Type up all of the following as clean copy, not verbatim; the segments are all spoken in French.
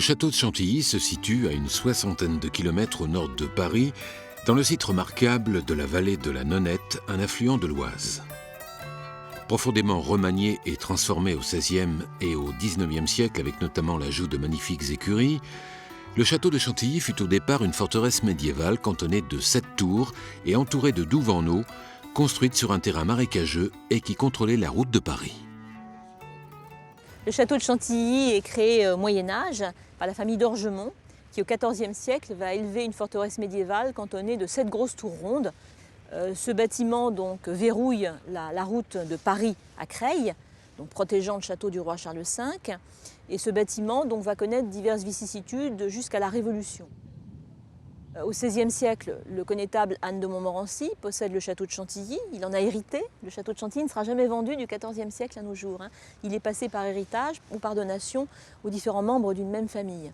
Le château de Chantilly se situe à une soixantaine de kilomètres au nord de Paris, dans le site remarquable de la vallée de la Nonette, un affluent de l'Oise. Profondément remanié et transformé au XVIe et au XIXe siècle, avec notamment l'ajout de magnifiques écuries, le château de Chantilly fut au départ une forteresse médiévale cantonnée de 7 tours et entourée de douves en eau, construite sur un terrain marécageux et qui contrôlait la route de Paris. Le château de Chantilly est créé au Moyen-Âge par la famille d'Orgemont, qui au XIVe siècle va élever une forteresse médiévale cantonnée de 7 grosses tours rondes. Ce bâtiment donc verrouille la route de Paris à Creil, donc protégeant le château du roi Charles V. Et ce bâtiment donc va connaître diverses vicissitudes jusqu'à la Révolution. Au XVIe siècle, le connétable Anne de Montmorency possède le château de Chantilly. Il en a hérité. Le château de Chantilly ne sera jamais vendu du XIVe siècle à nos jours. Il est passé par héritage ou par donation aux différents membres d'une même famille.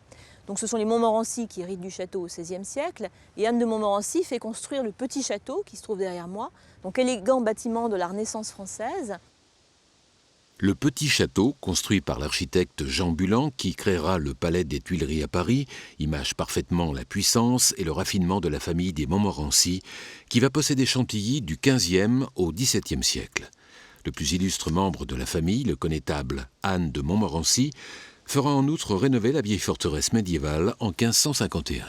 Donc ce sont les Montmorency qui héritent du château au XVIe siècle. Et Anne de Montmorency fait construire le petit château qui se trouve derrière moi, donc élégant bâtiment de la Renaissance française. Le petit château, construit par l'architecte Jean Bulan, qui créera le palais des Tuileries à Paris, image parfaitement la puissance et le raffinement de la famille des Montmorency, qui va posséder Chantilly du XVe au XVIIe siècle. Le plus illustre membre de la famille, le connétable Anne de Montmorency, fera en outre rénover la vieille forteresse médiévale en 1551.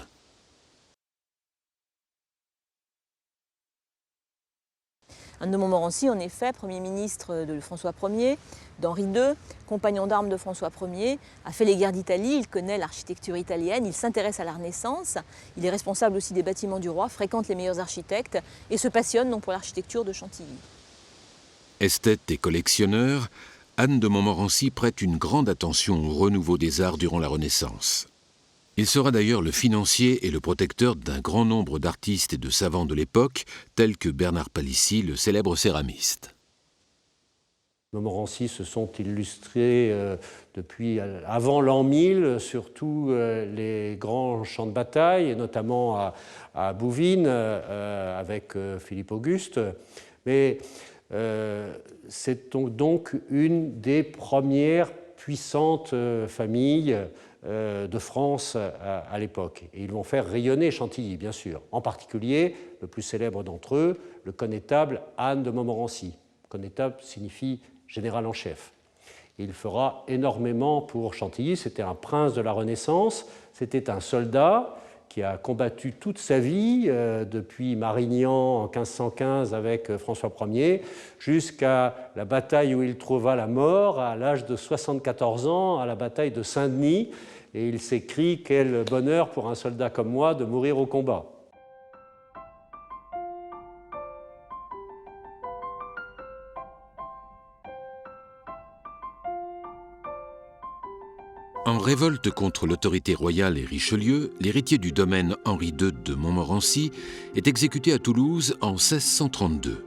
Anne de Montmorency, en effet, Premier ministre de François Ier, d'Henri II, compagnon d'armes de François Ier, a fait les guerres d'Italie, il connaît l'architecture italienne, il s'intéresse à la Renaissance, il est responsable aussi des bâtiments du roi, fréquente les meilleurs architectes et se passionne donc pour l'architecture de Chantilly. Esthète et collectionneur, Anne de Montmorency prête une grande attention au renouveau des arts durant la Renaissance. Il sera d'ailleurs le financier et le protecteur d'un grand nombre d'artistes et de savants de l'époque, tels que Bernard Palissy, le célèbre céramiste. Montmorency se sont illustrés depuis avant l'an 1000, surtout les grands champs de bataille, et notamment à Bouvines avec Philippe Auguste. Mais c'est donc une des premières puissantes familles de France à l'époque. Et ils vont faire rayonner Chantilly, bien sûr. En particulier, le plus célèbre d'entre eux, le connétable Anne de Montmorency. Connétable signifie général en chef. Il fera énormément pour Chantilly. C'était un prince de la Renaissance, c'était un soldat qui a combattu toute sa vie, depuis Marignan en 1515 avec François Ier, jusqu'à la bataille où il trouva la mort à l'âge de 74 ans, à la bataille de Saint-Denis. Et il s'écrie « Quel bonheur pour un soldat comme moi de mourir au combat ». En révolte contre l'autorité royale et Richelieu, l'héritier du domaine Henri II de Montmorency est exécuté à Toulouse en 1632.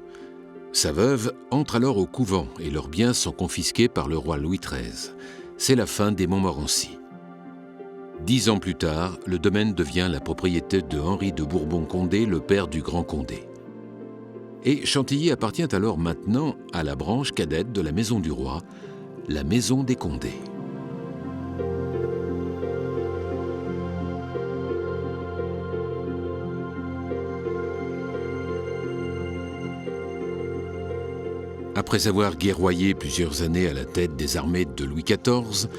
Sa veuve entre alors au couvent et leurs biens sont confisqués par le roi Louis XIII. C'est la fin des Montmorency. 10 ans plus tard, le domaine devient la propriété de Henri de Bourbon-Condé, le père du Grand Condé. Et Chantilly appartient alors maintenant à la branche cadette de la Maison du Roi, la Maison des Condés. Après avoir guerroyé plusieurs années à la tête des armées de Louis XIV,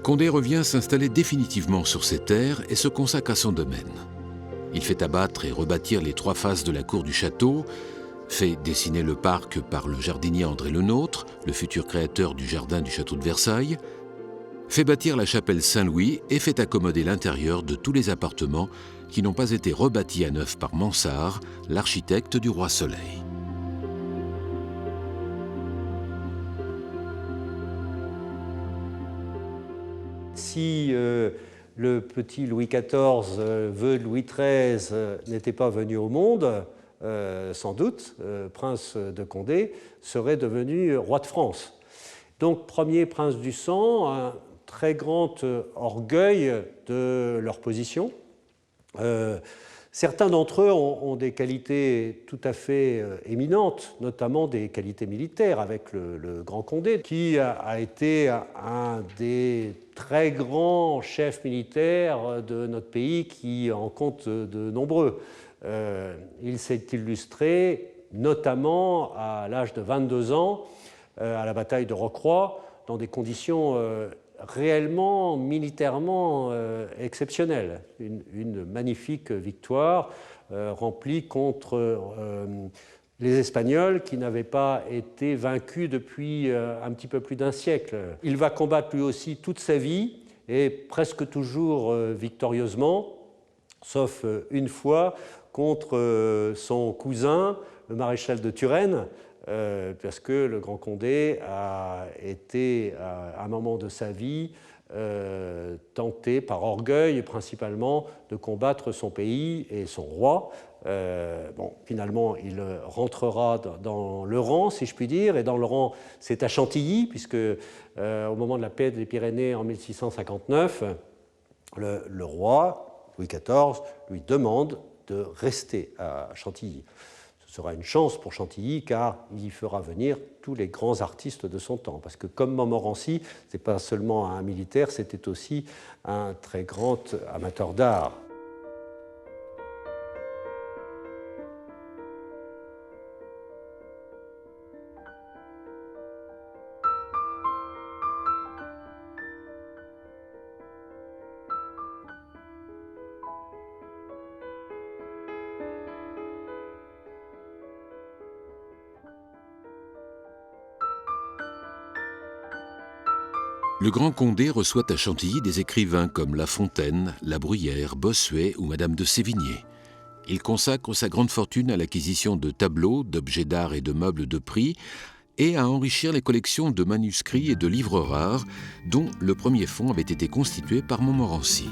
Condé revient s'installer définitivement sur ses terres et se consacre à son domaine. Il fait abattre et rebâtir les 3 faces de la cour du château, fait dessiner le parc par le jardinier André Lenôtre, le futur créateur du jardin du château de Versailles, fait bâtir la chapelle Saint-Louis et fait accommoder l'intérieur de tous les appartements qui n'ont pas été rebâtis à neuf par Mansart, l'architecte du roi Soleil. Si le petit Louis XIV, vœu de Louis XIII, n'était pas venu au monde, sans doute, prince de Condé serait devenu roi de France. Donc, premier prince du sang, un très grand orgueil de leur position. Certains d'entre eux ont des qualités tout à fait éminentes, notamment des qualités militaires, avec le Grand Condé, qui a été un des très grands chefs militaires de notre pays qui en comptent de nombreux. Il s'est illustré notamment à l'âge de 22 ans à la bataille de Rocroi dans des conditions réellement militairement exceptionnelles. Une magnifique victoire remplie contre les Espagnols qui n'avaient pas été vaincus depuis un petit peu plus d'un siècle. Il va combattre lui aussi toute sa vie et presque toujours victorieusement, sauf une fois contre son cousin, le maréchal de Turenne, parce que le Grand Condé a été, à un moment de sa vie, tenté par orgueil principalement de combattre son pays et son roi. Finalement, il rentrera dans le rang, si je puis dire, et dans le rang, c'est à Chantilly, puisque au moment de la paix des Pyrénées en 1659, le roi, Louis XIV, lui demande de rester à Chantilly. Ce sera une chance pour Chantilly, car il y fera venir tous les grands artistes de son temps, parce que comme Montmorency, ce n'est pas seulement un militaire, c'était aussi un très grand amateur d'art. Le Grand Condé reçoit à Chantilly des écrivains comme La Fontaine, La Bruyère, Bossuet ou Madame de Sévigné. Il consacre sa grande fortune à l'acquisition de tableaux, d'objets d'art et de meubles de prix et à enrichir les collections de manuscrits et de livres rares dont le premier fonds avait été constitué par Montmorency.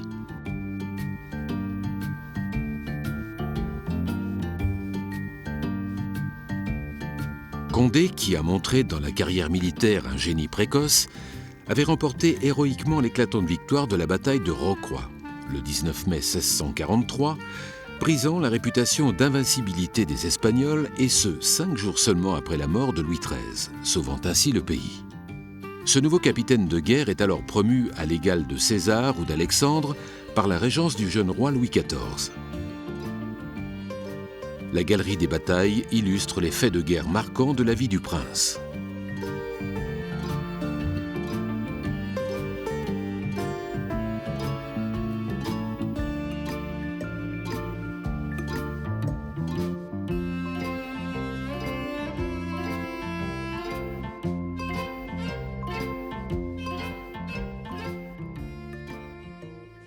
Condé, qui a montré dans la carrière militaire un génie précoce, avait remporté héroïquement l'éclatante victoire de la bataille de Rocroi, le 19 mai 1643, brisant la réputation d'invincibilité des Espagnols, et ce, 5 jours seulement après la mort de Louis XIII, sauvant ainsi le pays. Ce nouveau capitaine de guerre est alors promu à l'égal de César ou d'Alexandre par la régence du jeune roi Louis XIV. La galerie des batailles illustre les faits de guerre marquants de la vie du prince.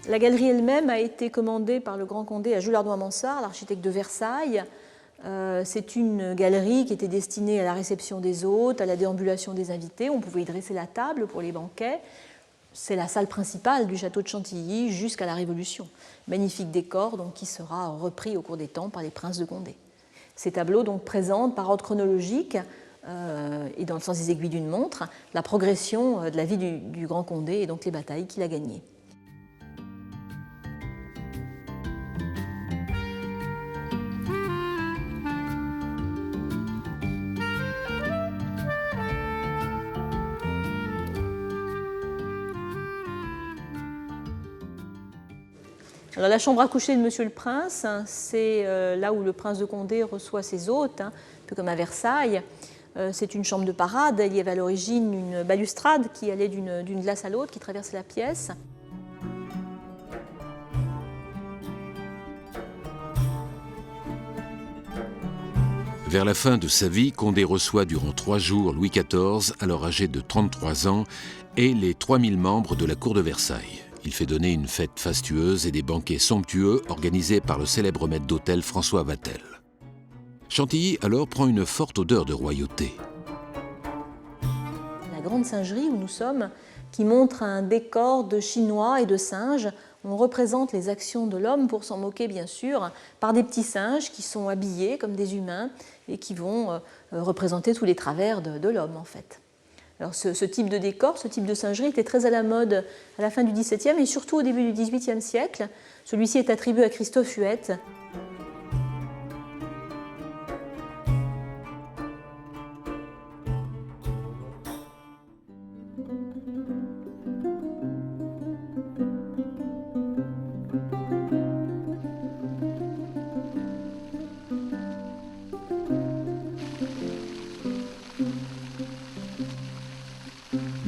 La galerie elle-même a été commandée par le Grand Condé à Jules Ardoin-Mansart, l'architecte de Versailles. C'est une galerie qui était destinée à la réception des hôtes, à la déambulation des invités. On pouvait y dresser la table pour les banquets. C'est la salle principale du château de Chantilly jusqu'à la Révolution. Magnifique décor donc, qui sera repris au cours des temps par les princes de Condé. Ces tableaux donc, présentent par ordre chronologique et dans le sens des aiguilles d'une montre la progression de la vie du Grand Condé et donc les batailles qu'il a gagnées. Alors, la chambre à coucher de Monsieur le Prince, c'est là où le prince de Condé reçoit ses hôtes, un peu comme à Versailles. C'est une chambre de parade. Il y avait à l'origine une balustrade qui allait d'une glace à l'autre, qui traversait la pièce. Vers la fin de sa vie, Condé reçoit durant 3 jours Louis XIV, alors âgé de 33 ans, et les 3000 membres de la cour de Versailles. Il fait donner une fête fastueuse et des banquets somptueux organisés par le célèbre maître d'hôtel François Vatel. Chantilly alors prend une forte odeur de royauté. La grande singerie où nous sommes, qui montre un décor de chinois et de singes. On représente les actions de l'homme, pour s'en moquer bien sûr, par des petits singes qui sont habillés comme des humains et qui vont représenter tous les travers de l'homme en fait. Alors ce type de décor, ce type de singerie était très à la mode à la fin du XVIIe et surtout au début du XVIIIe siècle. Celui-ci est attribué à Christophe Huette.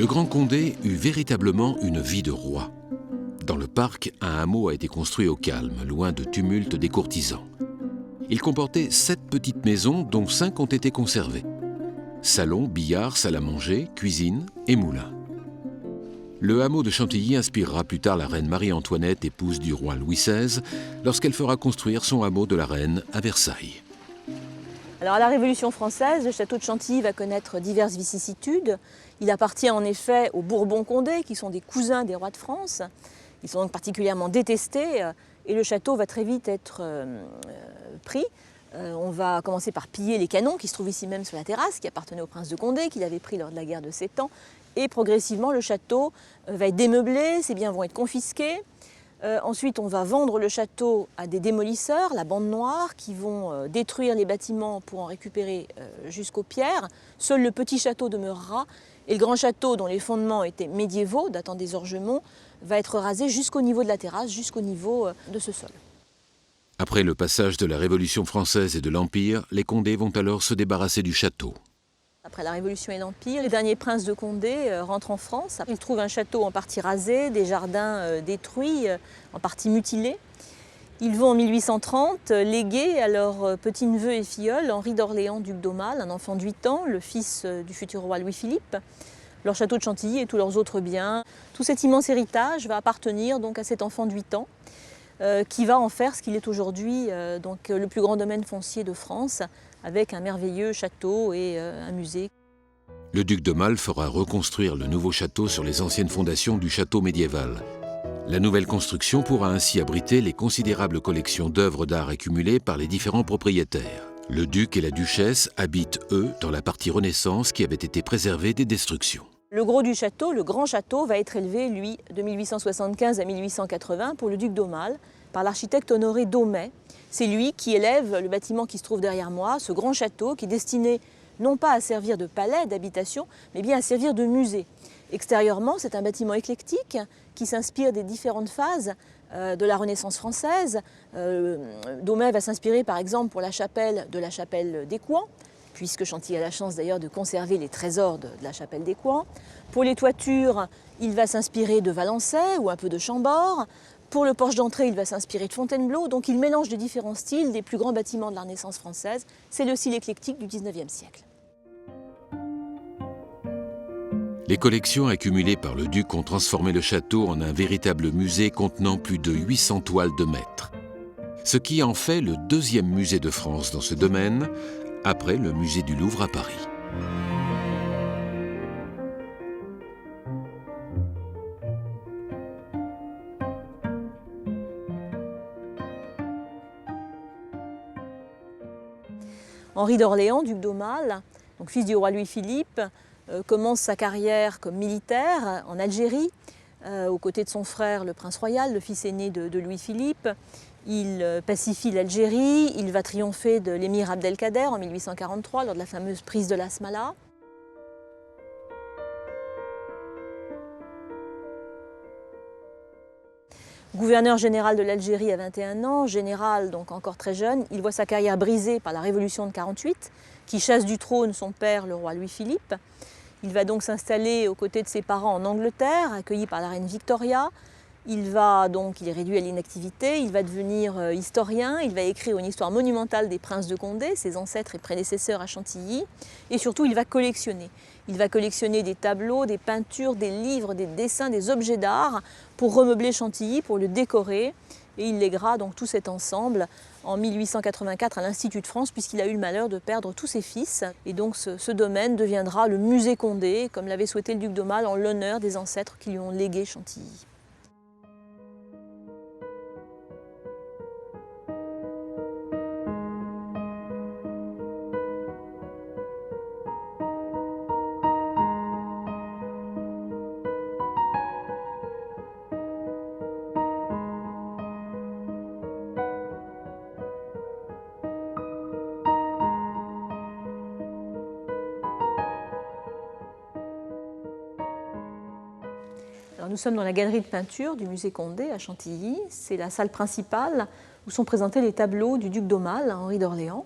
Le grand Condé eut véritablement une vie de roi. Dans le parc, un hameau a été construit au calme, loin de tumulte des courtisans. Il comportait 7 petites maisons, dont 5 ont été conservées. Salon, billard, salle à manger, cuisine et moulin. Le hameau de Chantilly inspirera plus tard la reine Marie-Antoinette, épouse du roi Louis XVI, lorsqu'elle fera construire son hameau de la Reine à Versailles. Alors à la Révolution française, le château de Chantilly va connaître diverses vicissitudes. Il appartient en effet aux Bourbons-Condé, qui sont des cousins des rois de France. Ils sont donc particulièrement détestés et le château va très vite être pris. On va commencer par piller les canons qui se trouvent ici même sur la terrasse, qui appartenaient au prince de Condé, qu'il avait pris lors de la guerre de 7 ans. Et progressivement, le château va être démeublé, ses biens vont être confisqués. Ensuite, on va vendre le château à des démolisseurs, la bande noire, qui vont détruire les bâtiments pour en récupérer jusqu'aux pierres. Seul le petit château demeurera. Et le grand château, dont les fondements étaient médiévaux, datant des Orgemont, va être rasé jusqu'au niveau de la terrasse, jusqu'au niveau de ce sol. Après le passage de la Révolution française et de l'Empire, les Condé vont alors se débarrasser du château. Après la Révolution et l'Empire, les derniers princes de Condé rentrent en France. Ils trouvent un château en partie rasé, des jardins détruits, en partie mutilés. Ils vont en 1830 léguer à leur petit-neveu et filleul Henri d'Orléans, duc d'Aumale, un enfant de 8 ans, le fils du futur roi Louis-Philippe, leur château de Chantilly et tous leurs autres biens. Tout cet immense héritage va appartenir donc à cet enfant de 8 ans qui va en faire ce qu'il est aujourd'hui, donc le plus grand domaine foncier de France, avec un merveilleux château et un musée. Le duc d'Aumale fera reconstruire le nouveau château sur les anciennes fondations du château médiéval. La nouvelle construction pourra ainsi abriter les considérables collections d'œuvres d'art accumulées par les différents propriétaires. Le duc et la duchesse habitent, eux, dans la partie Renaissance qui avait été préservée des destructions. Le gros du château, le grand château, va être élevé, lui, de 1875 à 1880 pour le duc d'Aumale, par l'architecte Honoré Daumet. C'est lui qui élève le bâtiment qui se trouve derrière moi, ce grand château qui est destiné non pas à servir de palais, d'habitation, mais bien à servir de musée. Extérieurement, c'est un bâtiment éclectique qui s'inspire des différentes phases de la Renaissance française. Daumet va s'inspirer par exemple pour la chapelle de la chapelle d'Écouen, puisque Chantilly a la chance d'ailleurs de conserver les trésors de la chapelle d'Écouen. Pour les toitures, il va s'inspirer de Valençay ou un peu de Chambord. Pour le porche d'entrée, il va s'inspirer de Fontainebleau. Donc il mélange de différents styles des plus grands bâtiments de la Renaissance française. C'est le style éclectique du XIXe siècle. Les collections accumulées par le duc ont transformé le château en un véritable musée contenant plus de 800 toiles de maître. Ce qui en fait le deuxième musée de France dans ce domaine, après le musée du Louvre à Paris. Henri d'Orléans, duc d'Aumale, donc fils du roi Louis-Philippe, commence sa carrière comme militaire en Algérie, aux côtés de son frère le prince royal, le fils aîné de Louis-Philippe. Il pacifie l'Algérie, il va triompher de l'émir Abdelkader en 1843 lors de la fameuse prise de l'Asmala. Gouverneur général de l'Algérie à 21 ans, général donc encore très jeune, il voit sa carrière brisée par la révolution de 48, qui chasse du trône son père, le roi Louis-Philippe. Il va donc s'installer aux côtés de ses parents en Angleterre, accueilli par la reine Victoria. Il est réduit à l'inactivité, il va devenir historien, il va écrire une histoire monumentale des princes de Condé, ses ancêtres et prédécesseurs à Chantilly, et surtout il va collectionner. Il va collectionner des tableaux, des peintures, des livres, des dessins, des objets d'art pour remeubler Chantilly, pour le décorer, et il léguera donc tout cet ensemble en 1884 à l'Institut de France, puisqu'il a eu le malheur de perdre tous ses fils. Et donc ce domaine deviendra le musée Condé, comme l'avait souhaité le duc d'Aumale, en l'honneur des ancêtres qui lui ont légué Chantilly. Alors nous sommes dans la galerie de peinture du musée Condé à Chantilly. C'est la salle principale où sont présentés les tableaux du duc d'Aumale, Henri d'Orléans.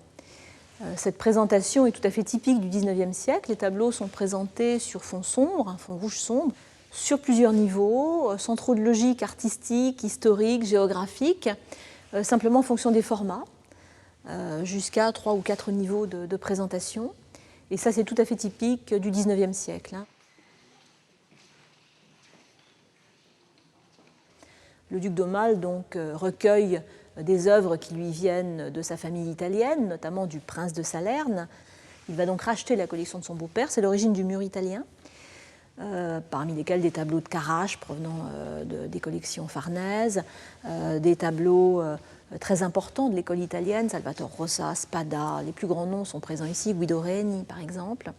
Cette présentation est tout à fait typique du XIXe siècle. Les tableaux sont présentés sur fond sombre, un fond rouge sombre, sur plusieurs niveaux, sans trop de logique artistique, historique, géographique, simplement en fonction des formats, jusqu'à 3 ou 4 niveaux de présentation. Et ça, c'est tout à fait typique du XIXe siècle. Le duc d'Aumale donc recueille des œuvres qui lui viennent de sa famille italienne, notamment du prince de Salerne. Il va donc racheter la collection de son beau-père, c'est l'origine du mur italien, parmi lesquels des tableaux de Carrache provenant des collections farnèses, des tableaux très importants de l'école italienne, Salvatore Rosa, Spada, les plus grands noms sont présents ici, Guido Reni par exemple.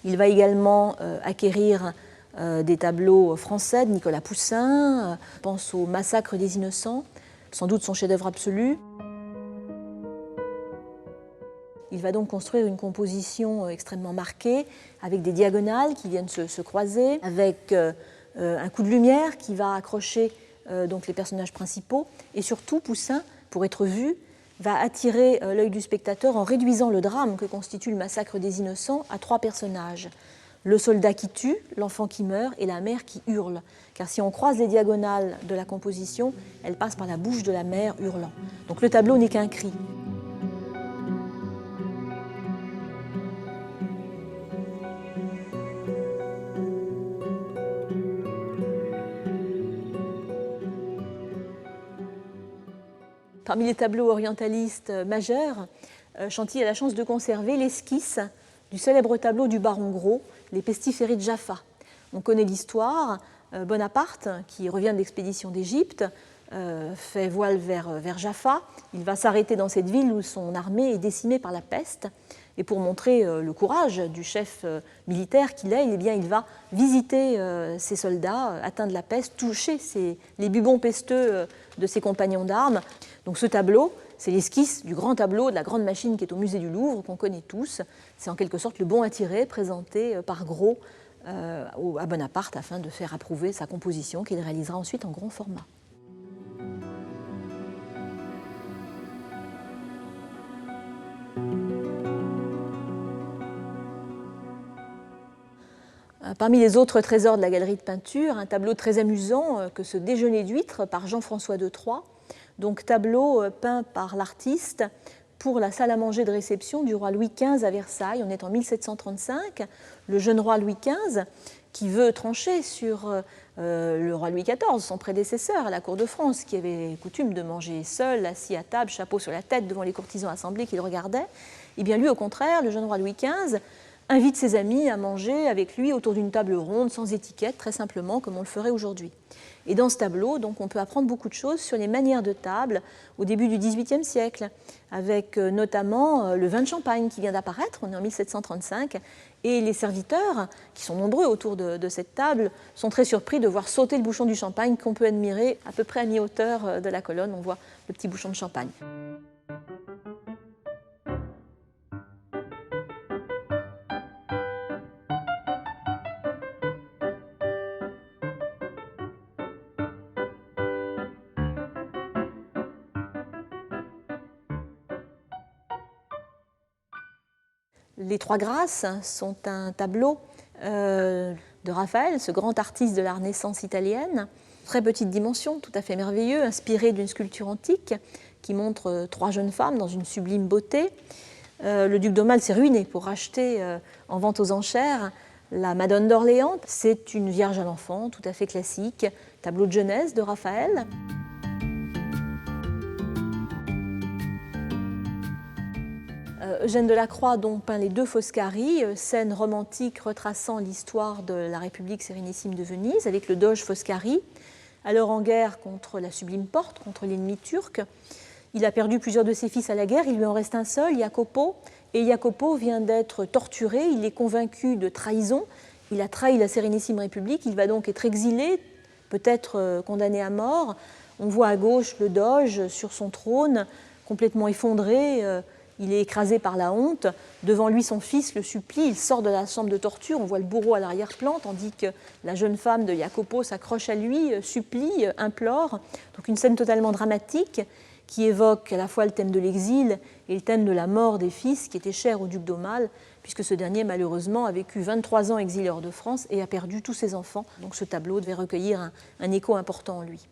Il va également acquérir des tableaux français de Nicolas Poussin, je pense au Massacre des Innocents, sans doute son chef-d'œuvre absolu. Il va donc construire une composition extrêmement marquée, avec des diagonales qui viennent se croiser, avec un coup de lumière qui va accrocher donc les personnages principaux. Et surtout, Poussin, pour être vu, va attirer l'œil du spectateur en réduisant le drame que constitue le Massacre des Innocents à 3 personnages. Le soldat qui tue, l'enfant qui meurt et la mère qui hurle. Car si on croise les diagonales de la composition, elle passe par la bouche de la mère hurlant. Donc le tableau n'est qu'un cri. Parmi les tableaux orientalistes majeurs, Chantilly a la chance de conserver l'esquisse du célèbre tableau du baron Gros, les pestiférés de Jaffa. On connaît l'histoire. Bonaparte, qui revient de l'expédition d'Égypte, fait voile vers Jaffa. Il va s'arrêter dans cette ville où son armée est décimée par la peste. Et pour montrer le courage du chef militaire qu'il est, eh bien, il va visiter ses soldats atteints de la peste, toucher les bubons pesteux de ses compagnons d'armes. Donc ce tableau, c'est l'esquisse du grand tableau de la grande machine qui est au musée du Louvre, qu'on connaît tous. C'est en quelque sorte le bon à tirer présenté par Gros à Bonaparte afin de faire approuver sa composition qu'il réalisera ensuite en grand format. Parmi les autres trésors de la galerie de peinture, un tableau très amusant que ce Déjeuner d'huîtres par Jean-François de Troyes, donc tableau peint par l'artiste pour la salle à manger de réception du roi Louis XV à Versailles. On est en 1735. Le jeune roi Louis XV, qui veut trancher sur le roi Louis XIV, son prédécesseur à la cour de France, qui avait coutume de manger seul, assis à table, chapeau sur la tête devant les courtisans assemblés qu'il regardait, et bien lui, au contraire, le jeune roi Louis XV, invite ses amis à manger avec lui autour d'une table ronde, sans étiquette, très simplement, comme on le ferait aujourd'hui. Et dans ce tableau, donc, on peut apprendre beaucoup de choses sur les manières de table au début du XVIIIe siècle, avec notamment le vin de champagne qui vient d'apparaître, on est en 1735, et les serviteurs, qui sont nombreux autour de cette table, sont très surpris de voir sauter le bouchon du champagne qu'on peut admirer à peu près à mi-hauteur de la colonne. On voit le petit bouchon de champagne. Les Trois Grâces sont un tableau de Raphaël, ce grand artiste de la Renaissance italienne. Très petite dimension, tout à fait merveilleux, inspiré d'une sculpture antique qui montre 3 jeunes femmes dans une sublime beauté. Le duc d'Aumale s'est ruiné pour racheter en vente aux enchères la Madone d'Orléans. C'est une Vierge à l'enfant, tout à fait classique, tableau de Genèse de Raphaël. Eugène Delacroix donc peint les 2 Foscari, scène romantique retraçant l'histoire de la République sérénissime de Venise, avec le doge Foscari, alors en guerre contre la Sublime Porte, contre l'ennemi turc. Il a perdu plusieurs de ses fils à la guerre, il lui en reste un seul, Jacopo, et Jacopo vient d'être torturé, il est convaincu de trahison, il a trahi la sérénissime République, il va donc être exilé, peut-être condamné à mort. On voit à gauche le doge sur son trône, complètement effondré, il est écrasé par la honte. Devant lui, son fils le supplie. Il sort de la chambre de torture. On voit le bourreau à l'arrière-plan, tandis que la jeune femme de Jacopo s'accroche à lui, supplie, implore. Donc une scène totalement dramatique qui évoque à la fois le thème de l'exil et le thème de la mort des fils, qui était cher au duc d'Aumale, puisque ce dernier, malheureusement, a vécu 23 ans exilé hors de France et a perdu tous ses enfants. Donc ce tableau devait recueillir un écho important en lui.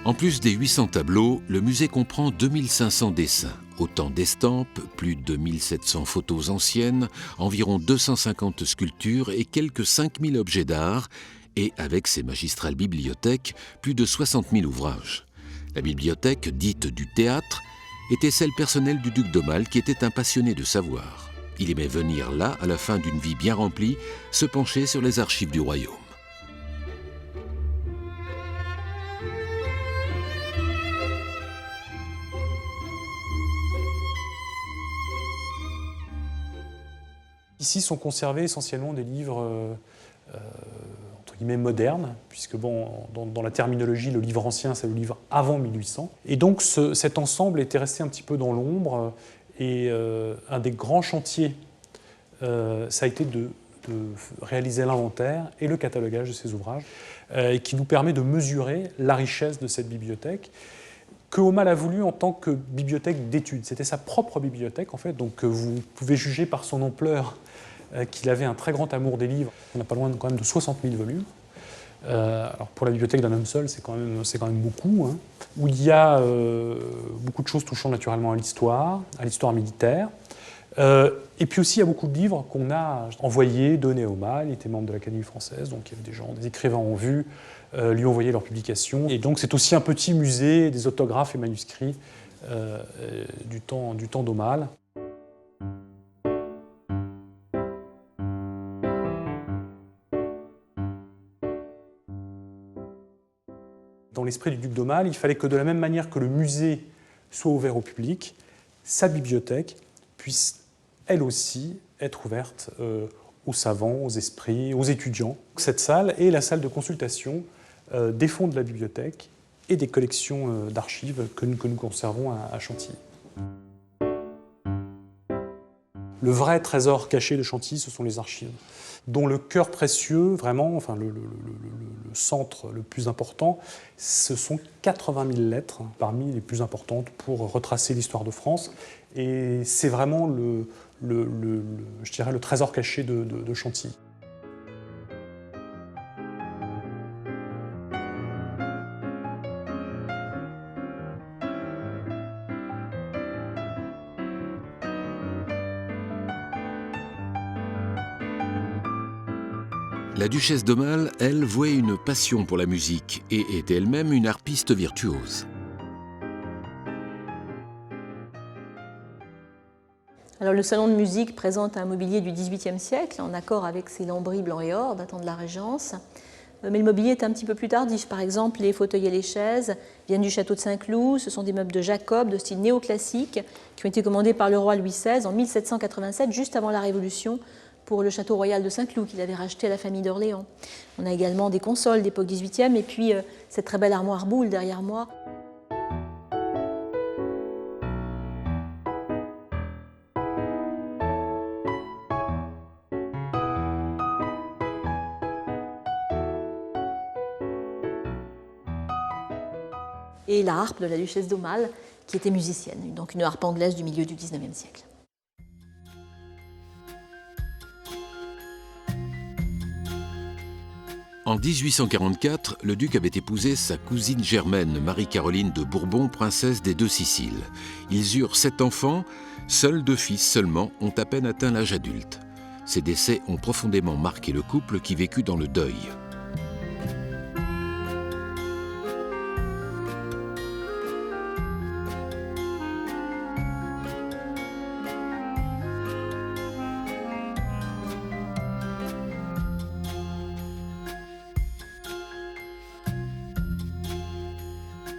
En plus des 800 tableaux, le musée comprend 2500 dessins, autant d'estampes, plus de 1700 photos anciennes, environ 250 sculptures et quelques 5000 objets d'art, et avec ses magistrales bibliothèques, plus de 60 000 ouvrages. La bibliothèque, dite du théâtre, était celle personnelle du duc d'Aumale qui était un passionné de savoir. Il aimait venir là, à la fin d'une vie bien remplie, se pencher sur les archives du royaume. Ici sont conservés essentiellement des livres entre guillemets modernes, puisque bon, dans la terminologie, le livre ancien, c'est le livre avant 1800. Et donc cet ensemble était resté un petit peu dans l'ombre, et un des grands chantiers, ça a été de réaliser l'inventaire et le catalogage de ces ouvrages, qui nous permet de mesurer la richesse de cette bibliothèque, que Aumale a voulu en tant que bibliothèque d'études. C'était sa propre bibliothèque, en fait, donc vous pouvez juger par son ampleur qu'il avait un très grand amour des livres. On n'a pas loin quand même de 60 000 volumes. Alors pour la bibliothèque d'un homme seul, c'est quand même beaucoup, hein, où il y a beaucoup de choses touchant naturellement à l'histoire militaire. Et puis aussi, il y a beaucoup de livres qu'on a envoyés, donnés à Aumale. Il était membre de l'Académie française, donc il y avait des gens, des écrivains en vue, lui envoyaient leurs publications. Et donc c'est aussi un petit musée des autographes et manuscrits du temps d'Aumale. Dans l'esprit du duc d'Aumale, il fallait que de la même manière que le musée soit ouvert au public, sa bibliothèque puisse elle aussi être ouverte aux savants, aux esprits, aux étudiants. Cette salle est la salle de consultation des fonds de la bibliothèque et des collections d'archives que nous conservons à Chantilly. Le vrai trésor caché de Chantilly, ce sont les archives, dont le cœur précieux, vraiment, enfin le centre le plus important, ce sont 80 000 lettres, parmi les plus importantes pour retracer l'histoire de France. Et c'est vraiment je dirais, le trésor caché de Chantilly. La duchesse d'Aumale, elle, vouait une passion pour la musique et était elle-même une harpiste virtuose. Alors, le salon de musique présente un mobilier du XVIIIe siècle, en accord avec ses lambris blancs et or, datant de la Régence. Mais le mobilier est un petit peu plus tardif. Par exemple, les fauteuils et les chaises viennent du château de Saint-Cloud. Ce sont des meubles de Jacob, de style néoclassique, qui ont été commandés par le roi Louis XVI en 1787, juste avant la Révolution, pour le château royal de Saint-Cloud qu'il avait racheté à la famille d'Orléans. On a également des consoles d'époque 18e et puis cette très belle armoire boule derrière moi. Et la harpe de la duchesse d'Aumale, qui était musicienne, donc une harpe anglaise du milieu du XIXe siècle. En 1844, le duc avait épousé sa cousine germaine, Marie-Caroline de Bourbon, princesse des Deux Siciles. Ils eurent 7 enfants, seuls 2 fils seulement ont à peine atteint l'âge adulte. Ces décès ont profondément marqué le couple qui vécut dans le deuil.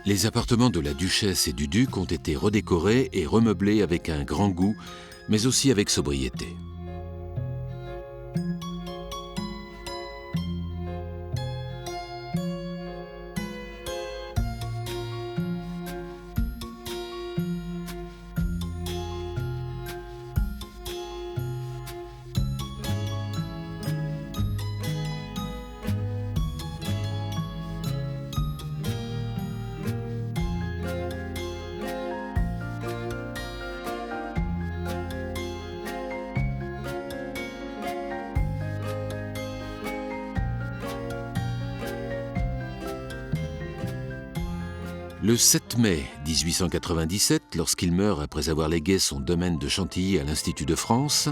Les appartements de la duchesse et du duc ont été redécorés et remeublés avec un grand goût, mais aussi avec sobriété. Le 7 mai 1897, lorsqu'il meurt après avoir légué son domaine de Chantilly à l'Institut de France,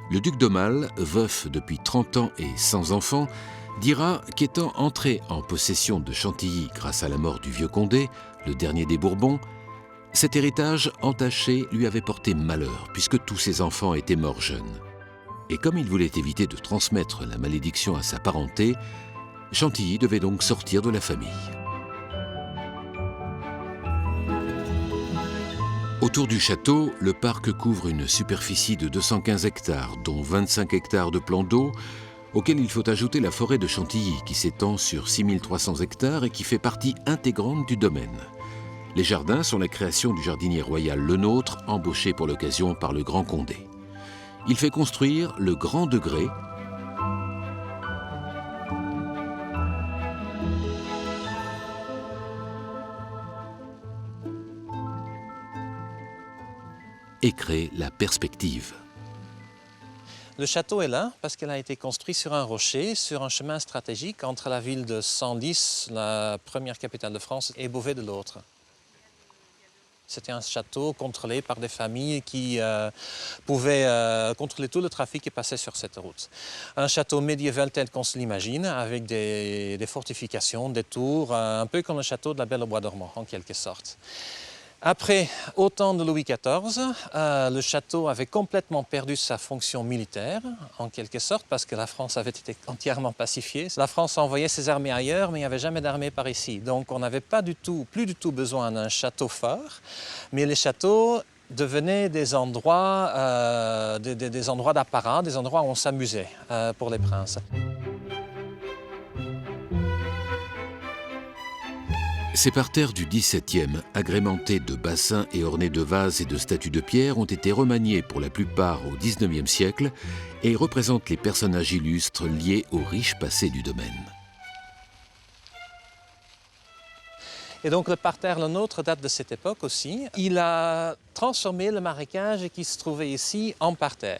le duc d'Aumale, veuf depuis 30 ans et sans enfant, dira qu'étant entré en possession de Chantilly grâce à la mort du vieux Condé, le dernier des Bourbons, cet héritage entaché lui avait porté malheur puisque tous ses enfants étaient morts jeunes. Et comme il voulait éviter de transmettre la malédiction à sa parenté, Chantilly devait donc sortir de la famille. Autour du château, le parc couvre une superficie de 215 hectares, dont 25 hectares de plans d'eau, auxquels il faut ajouter la forêt de Chantilly, qui s'étend sur 6300 hectares et qui fait partie intégrante du domaine. Les jardins sont la création du jardinier royal Lenôtre, embauché pour l'occasion par le Grand Condé. Il fait construire le Grand Degré, et crée la perspective. Le château est là parce qu'il a été construit sur un rocher, sur un chemin stratégique entre la ville de Senlis, la première capitale de France, et Beauvais de l'autre. C'était un château contrôlé par des familles qui pouvaient contrôler tout le trafic qui passait sur cette route. Un château médiéval tel qu'on se l'imagine, avec des fortifications, des tours, un peu comme le château de la Belle au Bois dormant, en quelque sorte. Après autant de Louis XIV, le château avait complètement perdu sa fonction militaire, en quelque sorte, parce que la France avait été entièrement pacifiée. La France envoyait ses armées ailleurs, mais il n'y avait jamais d'armée par ici. Donc on n'avait plus du tout besoin d'un château fort, mais les châteaux devenaient des endroits d'apparat, des endroits où on s'amusait pour les princes. Ces parterres du XVIIe, agrémentés de bassins et ornés de vases et de statues de pierre, ont été remaniés pour la plupart au XIXe siècle et représentent les personnages illustres liés au riche passé du domaine. Et donc le parterre Lenôtre date de cette époque aussi. Il a transformé le marécage qui se trouvait ici en parterre.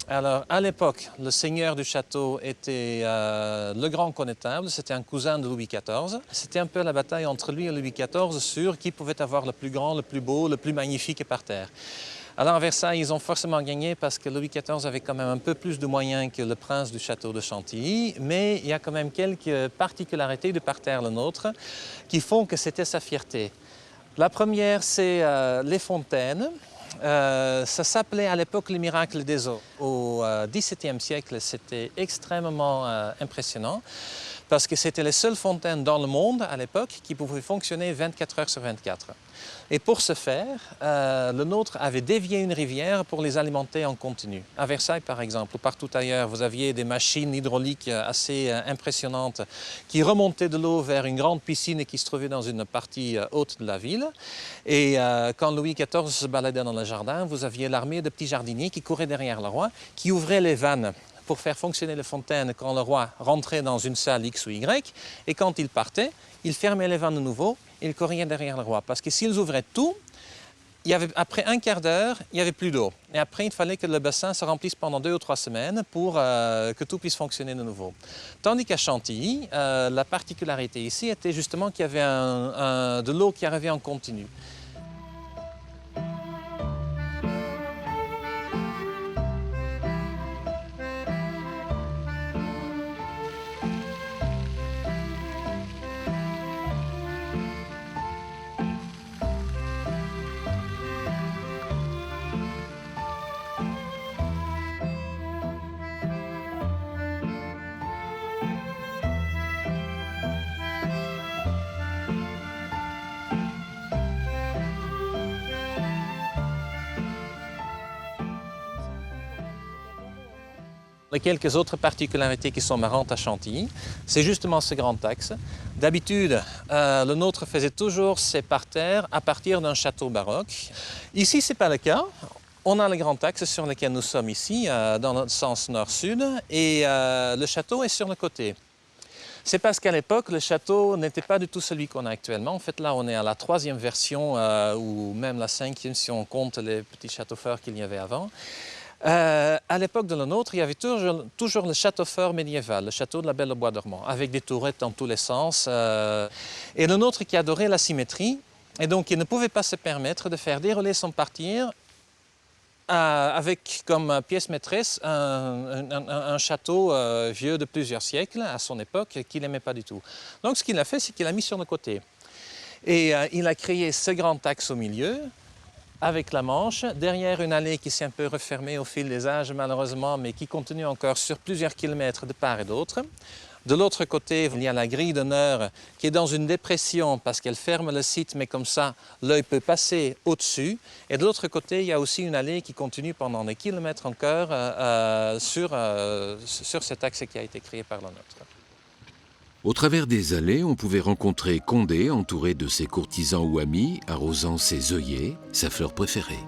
Alors, à l'époque, le seigneur du château était le grand connétable, c'était un cousin de Louis XIV. C'était un peu la bataille entre lui et Louis XIV sur qui pouvait avoir le plus grand, le plus beau, le plus magnifique parterre. Alors, à Versailles, ils ont forcément gagné parce que Louis XIV avait quand même un peu plus de moyens que le prince du château de Chantilly, mais il y a quand même quelques particularités du parterre Lenôtre qui font que c'était sa fierté. La première, c'est les fontaines. Ça s'appelait à l'époque le miracle des eaux. Au XVIIe siècle, c'était extrêmement impressionnant parce que c'était les seules fontaines dans le monde à l'époque qui pouvaient fonctionner 24 heures sur 24. Et pour ce faire, Lenôtre avait dévié une rivière pour les alimenter en continu. À Versailles, par exemple, ou partout ailleurs, vous aviez des machines hydrauliques assez impressionnantes qui remontaient de l'eau vers une grande piscine qui se trouvait dans une partie haute de la ville. Et quand Louis XIV se baladait dans le jardin, vous aviez l'armée de petits jardiniers qui couraient derrière le roi, qui ouvraient les vannes pour faire fonctionner les fontaines quand le roi rentrait dans une salle X ou Y. Et quand il partait, il fermait les vannes de nouveau et il courait derrière le roi. Parce que s'ils ouvraient tout, après un quart d'heure, il n'y avait plus d'eau. Et après, il fallait que le bassin se remplisse pendant 2 ou 3 semaines pour que tout puisse fonctionner de nouveau. Tandis qu'à Chantilly, la particularité ici était justement qu'il y avait de l'eau qui arrivait en continu. Les quelques autres particularités qui sont marrantes à Chantilly, c'est justement ce grand axe. D'habitude, le nôtre faisait toujours ses parterres à partir d'un château baroque. Ici, ce n'est pas le cas. On a le grand axe sur lequel nous sommes ici, dans le sens nord-sud, et le château est sur le côté. C'est parce qu'à l'époque, le château n'était pas du tout celui qu'on a actuellement. En fait, là, on est à la 3e version, ou même la 5e si on compte les petits châteaux forts qu'il y avait avant. À l'époque de le nôtre, il y avait toujours le château fort médiéval, le château de la Belle au Bois dormant, avec des tourettes dans tous les sens. Et le nôtre qui adorait la symétrie, et donc il ne pouvait pas se permettre de faire dérouler son partir avec comme pièce maîtresse un château vieux de plusieurs siècles à son époque qu'il n'aimait pas du tout. Donc ce qu'il a fait, c'est qu'il l'a mis sur le côté. Et il a créé ce grand axe au milieu, avec la Manche, derrière une allée qui s'est un peu refermée au fil des âges malheureusement, mais qui continue encore sur plusieurs kilomètres de part et d'autre. De l'autre côté, il y a la grille d'honneur qui est dans une dépression parce qu'elle ferme le site, mais comme ça, l'œil peut passer au-dessus. Et de l'autre côté, il y a aussi une allée qui continue pendant des kilomètres encore sur cet axe qui a été créé par le nôtre. Au travers des allées, on pouvait rencontrer Condé entouré de ses courtisans ou amis, arrosant ses œillets, sa fleur préférée.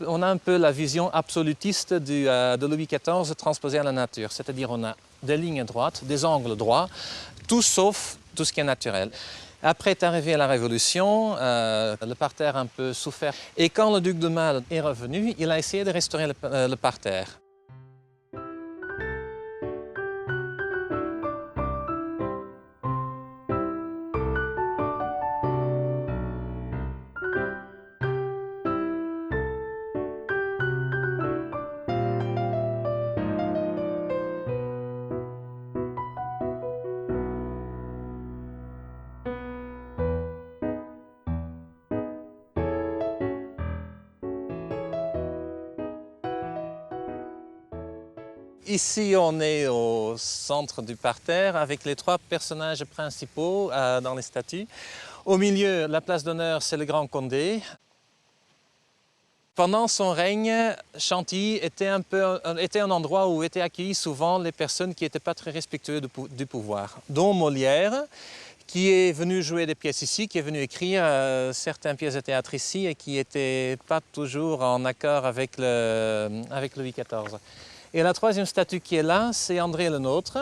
On a un peu la vision absolutiste de Louis XIV transposée à la nature, c'est-à-dire on a des lignes droites, des angles droits, tout sauf tout ce qui est naturel. Après est arrivé la Révolution, le parterre a un peu souffert. Et quand le duc d'Aumale est revenu, il a essayé de restaurer le parterre. Ici, on est au centre du parterre avec les 3 personnages principaux dans les statues. Au milieu, la place d'honneur, c'est le grand Condé. Pendant son règne, Chantilly était un endroit où étaient accueillis souvent les personnes qui n'étaient pas très respectueuses du pouvoir, dont Molière, qui est venu jouer des pièces ici, qui est venu écrire certaines pièces de théâtre ici et qui n'étaient pas toujours en accord avec Louis XIV. Et la 3e statue qui est là, c'est André le Nôtre.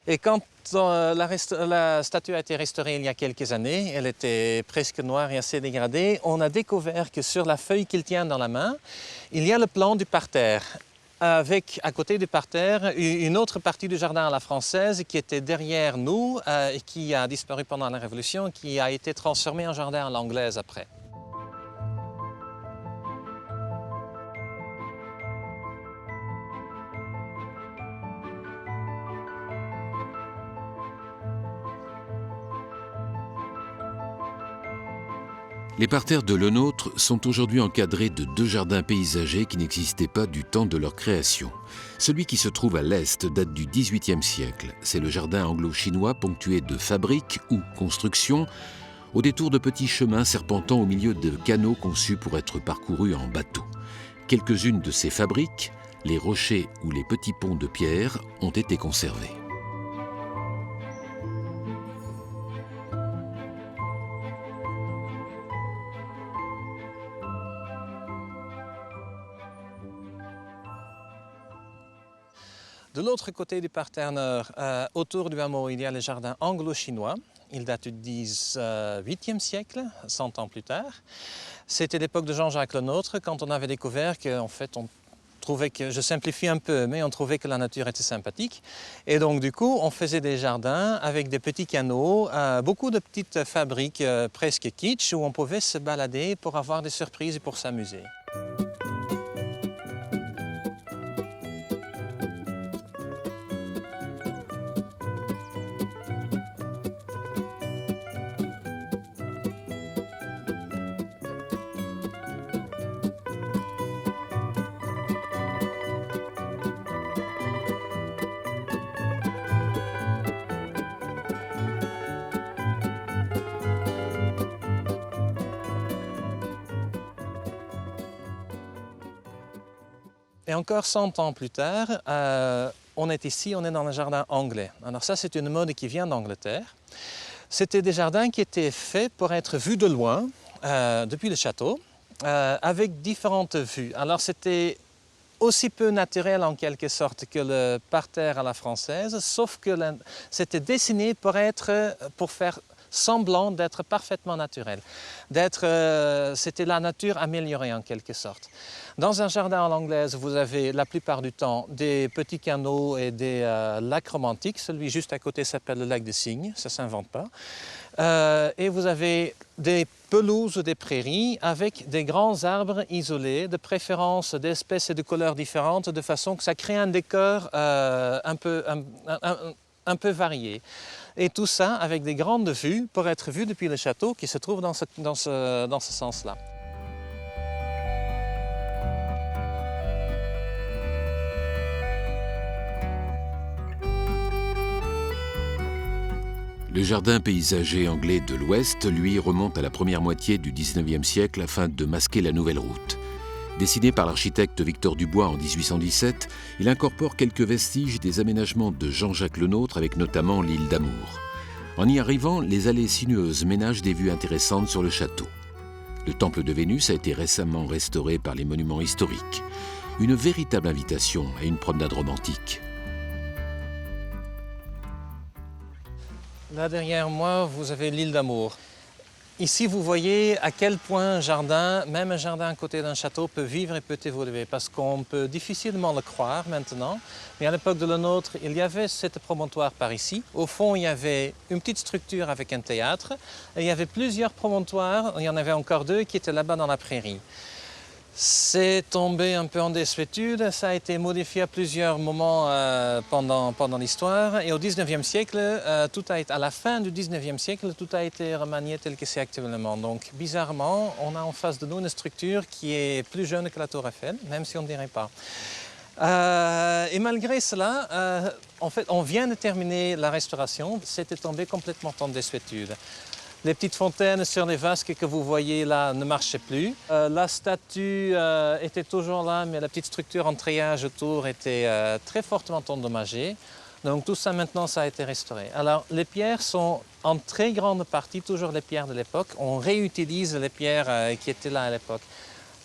Et quand la statue a été restaurée il y a quelques années, elle était presque noire et assez dégradée, on a découvert que sur la feuille qu'il tient dans la main, il y a le plan du parterre, avec à côté du parterre une autre partie du jardin à la française qui était derrière nous et qui a disparu pendant la Révolution, qui a été transformée en jardin à l'anglaise après. Les parterres de Le Nôtre sont aujourd'hui encadrés de 2 jardins paysagers qui n'existaient pas du temps de leur création. Celui qui se trouve à l'est date du XVIIIe siècle. C'est le jardin anglo-chinois ponctué de fabriques ou constructions, au détour de petits chemins serpentant au milieu de canaux conçus pour être parcourus en bateau. Quelques-unes de ces fabriques, les rochers ou les petits ponts de pierre, ont été conservés. De l'autre côté du parterre nord, autour du hameau, il y a le jardin anglo-chinois. Il date du XVIIIe siècle, 100 ans plus tard. C'était l'époque de Jean-Jacques Lenôtre, quand on avait découvert qu'en fait, on trouvait que, je simplifie un peu, mais on trouvait que la nature était sympathique. Et donc, du coup, on faisait des jardins avec des petits canaux, beaucoup de petites fabriques presque kitsch, où on pouvait se balader pour avoir des surprises et pour s'amuser. Et encore 100 ans plus tard, on est ici, on est dans le jardin anglais. Alors ça, c'est une mode qui vient d'Angleterre. C'était des jardins qui étaient faits pour être vus de loin, depuis le château, avec différentes vues. Alors c'était aussi peu naturel en quelque sorte que le parterre à la française, sauf que c'était dessiné pour faire semblant d'être parfaitement naturel. C'était la nature améliorée en quelque sorte. Dans un jardin à l'anglaise, vous avez la plupart du temps des petits canaux et des lacs romantiques. Celui juste à côté s'appelle le lac de Cygne, ça ne s'invente pas. Et vous avez des pelouses ou des prairies avec des grands arbres isolés, de préférence d'espèces et de couleurs différentes, de façon que ça crée un décor un peu varié. Et tout ça avec des grandes vues pour être vu depuis le château qui se trouve dans ce sens-là. Le jardin paysager anglais de l'Ouest, lui, remonte à la première moitié du XIXe siècle afin de masquer la nouvelle route. Dessiné par l'architecte Victor Dubois en 1817, il incorpore quelques vestiges des aménagements de Jean-Jacques Lenôtre avec notamment l'île d'Amour. En y arrivant, les allées sinueuses ménagent des vues intéressantes sur le château. Le temple de Vénus a été récemment restauré par les monuments historiques. Une véritable invitation à une promenade romantique. Là derrière moi, vous avez l'île d'Amour. Ici, vous voyez à quel point un jardin, même un jardin à côté d'un château, peut vivre et peut évoluer, parce qu'on peut difficilement le croire maintenant. Mais à l'époque de Lenôtre, il y avait cette promontoire par ici. Au fond, il y avait une petite structure avec un théâtre. Et il y avait plusieurs promontoires, il y en avait encore 2 qui étaient là-bas dans la prairie. C'est tombé un peu en désuétude, ça a été modifié à plusieurs moments pendant l'histoire. Et au XIXe siècle, à la fin du XIXe siècle, tout a été remanié tel que c'est actuellement. Donc bizarrement, on a en face de nous une structure qui est plus jeune que la Tour Eiffel, même si on ne dirait pas. Et malgré cela, en fait, on vient de terminer la restauration, c'était tombé complètement en désuétude. Les petites fontaines sur les vasques que vous voyez là ne marchaient plus. La statue était toujours là, mais la petite structure en treillage autour était très fortement endommagée. Donc tout ça maintenant, ça a été restauré. Alors les pierres sont en très grande partie toujours les pierres de l'époque. On réutilise les pierres qui étaient là à l'époque.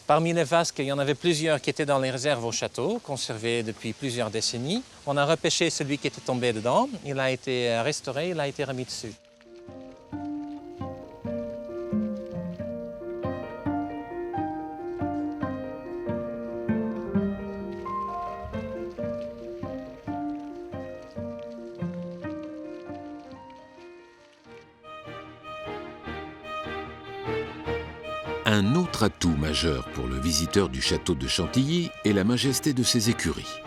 Parmi les vasques, il y en avait plusieurs qui étaient dans les réserves au château, conservées depuis plusieurs décennies. On a repêché celui qui était tombé dedans. Il a été restauré, il a été remis dessus. Un autre atout majeur pour le visiteur du château de Chantilly est la majesté de ses écuries.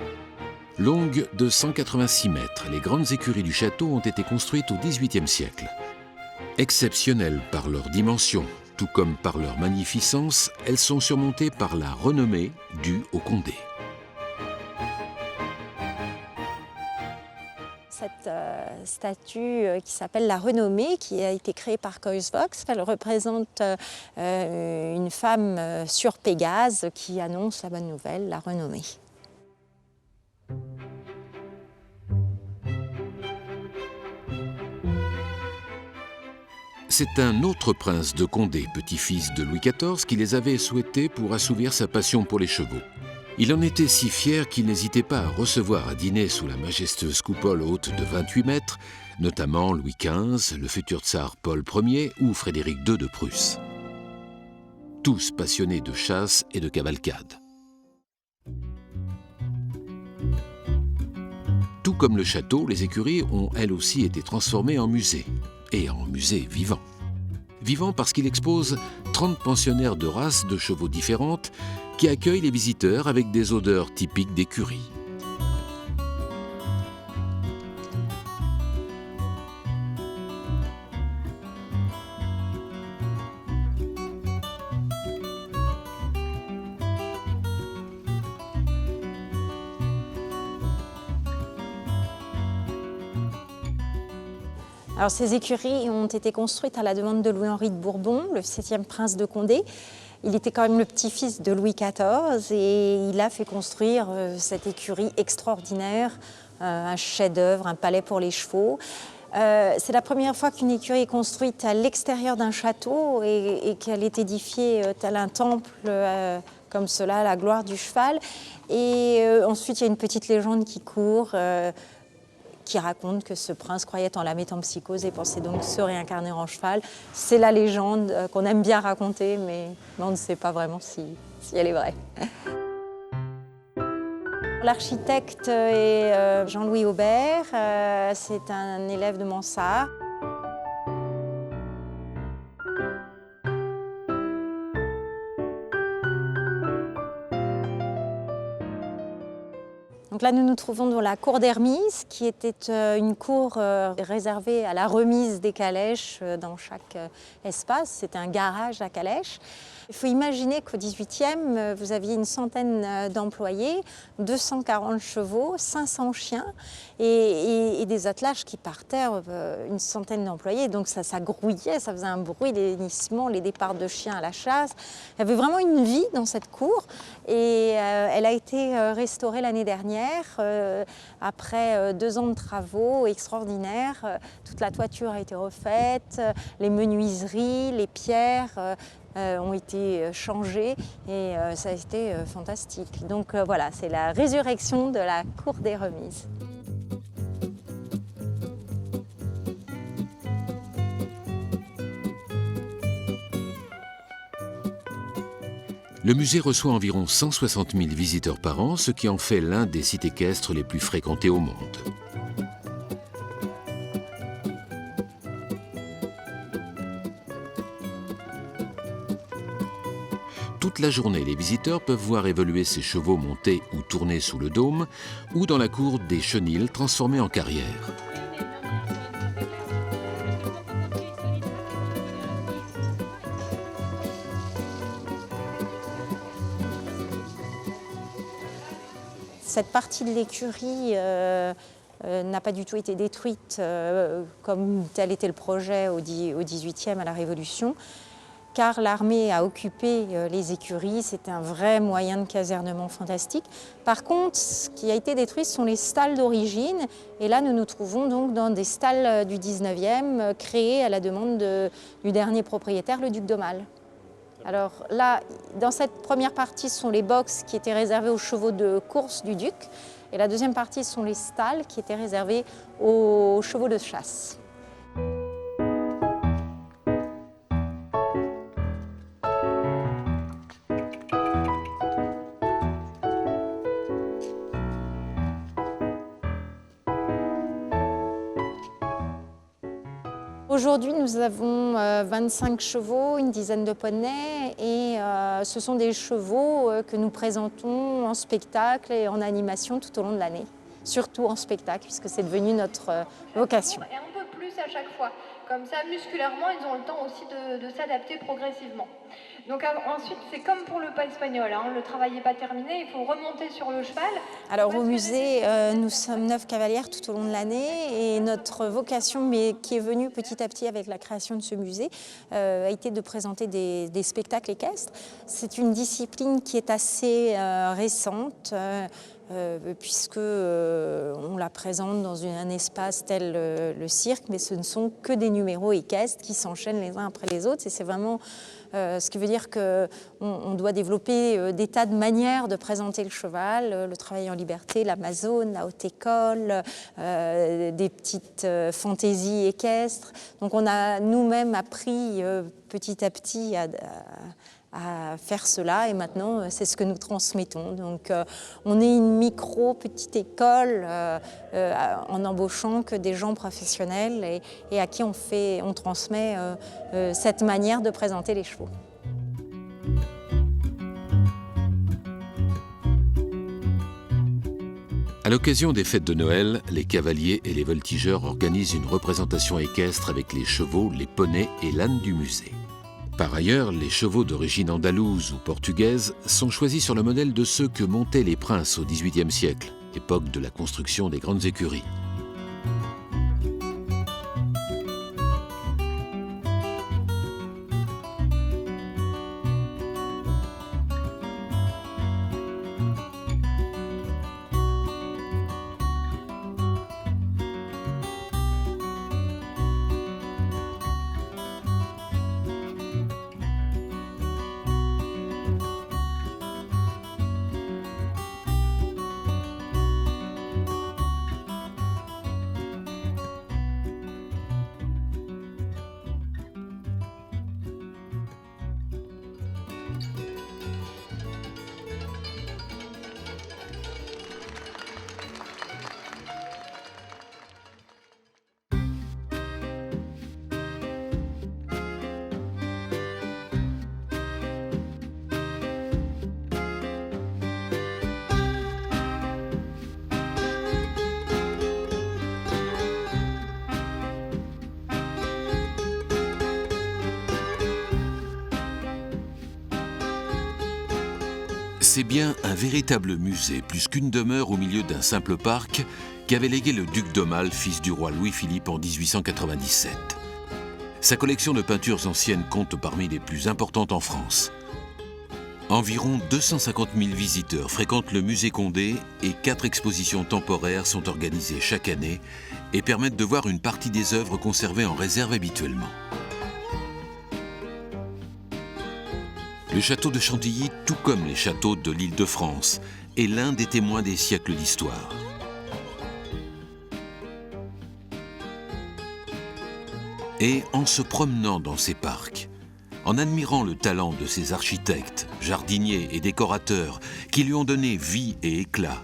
Longues de 186 mètres, les grandes écuries du château ont été construites au XVIIIe siècle. Exceptionnelles par leur dimension, tout comme par leur magnificence, elles sont surmontées par la renommée due au Condé. Cette statue qui s'appelle la Renommée, qui a été créée par Coysevox. Elle représente une femme sur Pégase qui annonce la bonne nouvelle, la renommée. C'est un autre prince de Condé, petit-fils de Louis XIV, qui les avait souhaités pour assouvir sa passion pour les chevaux. Il en était si fier qu'il n'hésitait pas à recevoir à dîner sous la majestueuse coupole haute de 28 mètres, notamment Louis XV, le futur tsar Paul Ier ou Frédéric II de Prusse. Tous passionnés de chasse et de cavalcade. Tout comme le château, les écuries ont elles aussi été transformées en musées, et en musées vivants. Vivants parce qu'il expose 30 pensionnaires de races de chevaux différentes qui accueillent les visiteurs avec des odeurs typiques d'écurie. Alors, ces écuries ont été construites à la demande de Louis-Henri de Bourbon, le 7e prince de Condé. Il était quand même le petit-fils de Louis XIV et il a fait construire cette écurie extraordinaire, un chef-d'œuvre, un palais pour les chevaux. C'est la première fois qu'une écurie est construite à l'extérieur d'un château et qu'elle est édifiée tel un temple comme cela, à la gloire du cheval. Et ensuite, il y a une petite légende qui court qui raconte que ce prince croyait en la métempsychose et pensait donc se réincarner en cheval. C'est la légende qu'on aime bien raconter, mais on ne sait pas vraiment si elle est vraie. L'architecte est Jean-Louis Aubert, c'est un élève de Mansart. Donc là, nous nous trouvons dans la cour des remises, qui était une cour réservée à la remise des calèches dans chaque espace. C'était un garage à calèches. Il faut imaginer qu'au XVIIIe, vous aviez une centaine d'employés, 240 chevaux, 500 chiens et des attelages qui partaient, une centaine d'employés. Donc ça grouillait, ça faisait un bruit, les hennissements, les départs de chiens à la chasse. Il y avait vraiment une vie dans cette cour et elle a été restaurée l'année dernière. Après 2 ans de travaux extraordinaires, toute la toiture a été refaite, les menuiseries, les pierres ont été changées et ça a été fantastique. Donc voilà, c'est la résurrection de la cour des remises. Le musée reçoit environ 160 000 visiteurs par an, ce qui en fait l'un des sites équestres les plus fréquentés au monde. Toute la journée, les visiteurs peuvent voir évoluer ces chevaux montés ou tournés sous le dôme, ou dans la cour des chenils transformés en carrière. Cette partie de l'écurie n'a pas du tout été détruite comme tel était le projet au XVIIIe à la Révolution, car l'armée a occupé les écuries. C'était un vrai moyen de casernement fantastique. Par contre, ce qui a été détruit, ce sont les stalles d'origine. Et là, nous nous trouvons donc dans des stalles du XIXe créées à la demande du dernier propriétaire, le duc d'Aumale. Alors là, dans cette première partie, ce sont les boxes qui étaient réservés aux chevaux de course du duc. Et la deuxième partie, ce sont les stalles qui étaient réservées aux chevaux de chasse. Aujourd'hui, nous avons 25 chevaux, une dizaine de poneys et ce sont des chevaux que nous présentons en spectacle et en animation tout au long de l'année. Surtout en spectacle, puisque c'est devenu notre vocation. Et un peu plus à chaque fois. Comme ça, musculairement, ils ont le temps aussi de s'adapter progressivement. Donc ensuite, c'est comme pour le pas espagnol, hein, le travail n'est pas terminé, il faut remonter sur le cheval. Alors au musée, nous sommes 9 cavalières tout au long de l'année et notre vocation, mais qui est venue petit à petit avec la création de ce musée, a été de présenter des spectacles équestres. C'est une discipline qui est assez récente. Puisque on la présente dans un espace tel le cirque, mais ce ne sont que des numéros équestres qui s'enchaînent les uns après les autres. Et c'est vraiment ce qui veut dire qu'on doit développer des tas de manières de présenter le cheval, le travail en liberté, l'Amazone, la haute école, des petites fantaisies équestres. Donc on a nous-mêmes appris petit à petit à faire cela, et maintenant c'est ce que nous transmettons. Donc on est une petite école en embauchant que des gens professionnels et à qui on transmet cette manière de présenter les chevaux. À l'occasion des fêtes de Noël, les cavaliers et les voltigeurs organisent une représentation équestre avec les chevaux, les poneys et l'âne du musée. Par ailleurs, les chevaux d'origine andalouse ou portugaise sont choisis sur le modèle de ceux que montaient les princes au XVIIIe siècle, époque de la construction des grandes écuries. C'est bien un véritable musée, plus qu'une demeure au milieu d'un simple parc, qu'avait légué le duc d'Aumale, fils du roi Louis-Philippe, en 1897. Sa collection de peintures anciennes compte parmi les plus importantes en France. Environ 250 000 visiteurs fréquentent le musée Condé et 4 expositions temporaires sont organisées chaque année et permettent de voir une partie des œuvres conservées en réserve habituellement. Le château de Chantilly, tout comme les châteaux de l'Île-de-France, est l'un des témoins des siècles d'histoire. Et en se promenant dans ces parcs, en admirant le talent de ces architectes, jardiniers et décorateurs qui lui ont donné vie et éclat,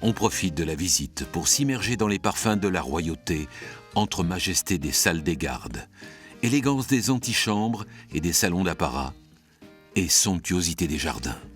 on profite de la visite pour s'immerger dans les parfums de la royauté, entre majesté des salles des gardes, élégance des antichambres et des salons d'apparat, et somptuosité des jardins.